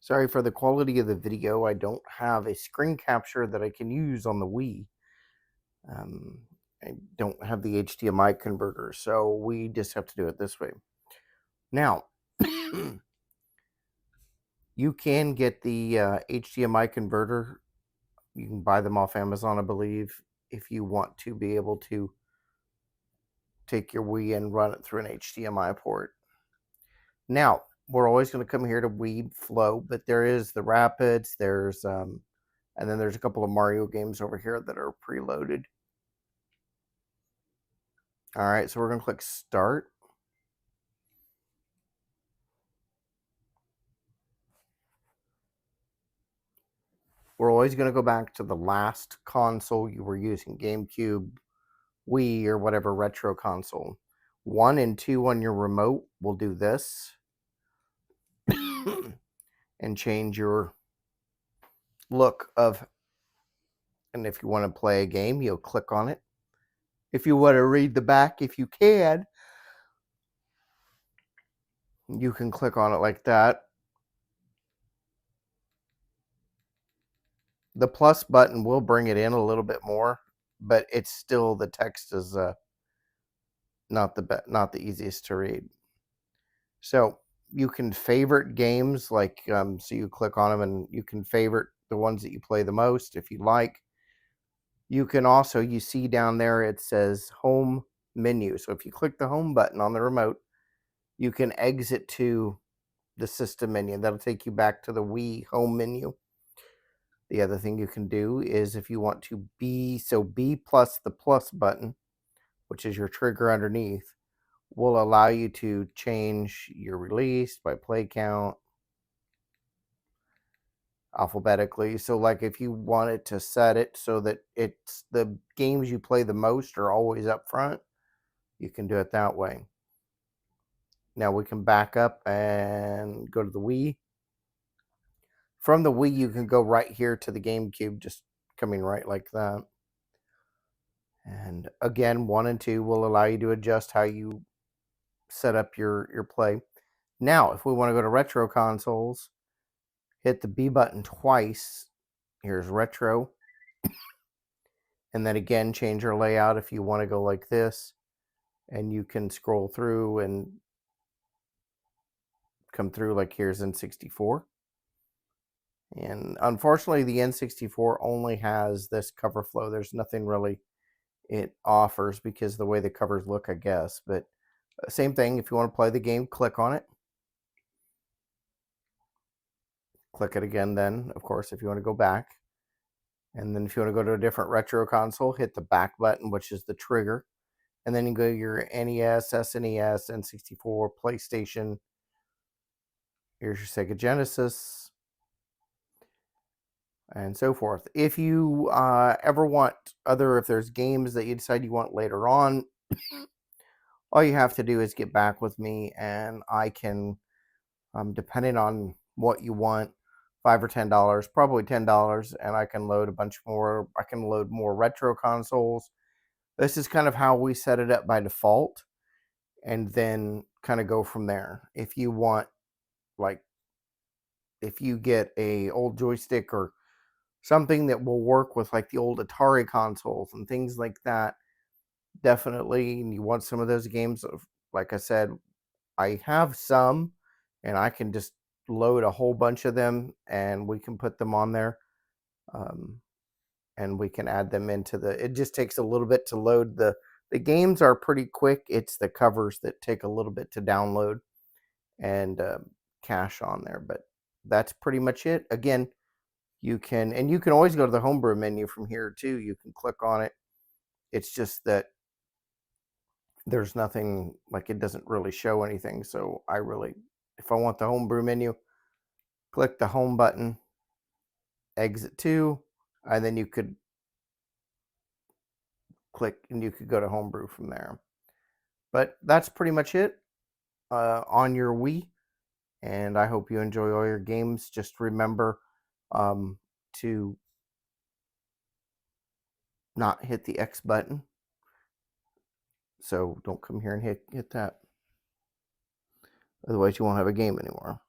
Sorry for the quality of the video. I don't have a screen capture that I can use on the Wii. I don't have the HDMI converter, so we just have to do it this way. Now, you can get the HDMI converter. You can buy them off Amazon, I believe, if you want to be able to take your Wii and run it through an HDMI port. Now, we're always going to come here to Wiiflow, but there is the Rapids, and then there's a couple of Mario games over here that are preloaded. All right, so we're going to click Start. We're always going to go back to the last console you were using, GameCube, Wii, or whatever retro console. 1 and 2 on your remote will do this. And change your look of, and if you want to play a game, you'll click on it. If you want to read the back, if you can, you can click on it like that. The plus button will bring it in a little bit more, but it's still, the text is not the easiest to read. So you can favorite games, like so you click on them and you can favorite the ones that you play the most if you like. You can also, you see down there it says home menu. So if you click the home button on the remote, you can exit to the system menu. That'll take you back to the Wii home menu. The other thing you can do is, if you want to B plus the plus button, which is your trigger underneath, will allow you to change your release by play count alphabetically. So like if you wanted to set it so that it's the games you play the most are always up front, you can do it that way. Now we can back up and go to the Wii. From the Wii, you can go right here to the GameCube, just coming right like that. And again, 1 and 2 will allow you to adjust how you set up your play. Now, if we want to go to retro consoles, hit the B button twice. Here's retro. And then again, change your layout if you want to go like this. And you can scroll through and come through, like here's N64. And unfortunately, the N64 only has this cover flow. There's nothing really it offers because the way the covers look, I guess. But same thing, if you want to play the game, click on it. Click it again then, of course, if you want to go back. And then if you want to go to a different retro console, hit the back button, which is the trigger. And then you go to your NES, SNES, N64, PlayStation. Here's your Sega Genesis, and so forth. If you ever want if there's games that you decide you want later on, all you have to do is get back with me, and I can, depending on what you want, $5 or $10, probably $10, and I can load a bunch more. I can load more retro consoles. This is kind of how we set it up by default, and then kind of go from there. If you want, like, if you get a old joystick or something that will work with like the old Atari consoles and things like that, definitely, and you want some of those games, like I said, I have some, and I can just load a whole bunch of them, and we can put them on there, and we can add them into it just takes a little bit to load. The games are pretty quick. It's the covers that take a little bit to download and cache on there, but that's pretty much it. Again, you can always go to the homebrew menu from here too. You can click on it. It's just that there's nothing, like, it doesn't really show anything. So if I want the homebrew menu, click the home button, exit to, and then you could click and you could go to homebrew from there. But that's pretty much it on your Wii. And I hope you enjoy all your games. Just remember to not hit the X button. So don't come here and hit that. Otherwise, you won't have a game anymore.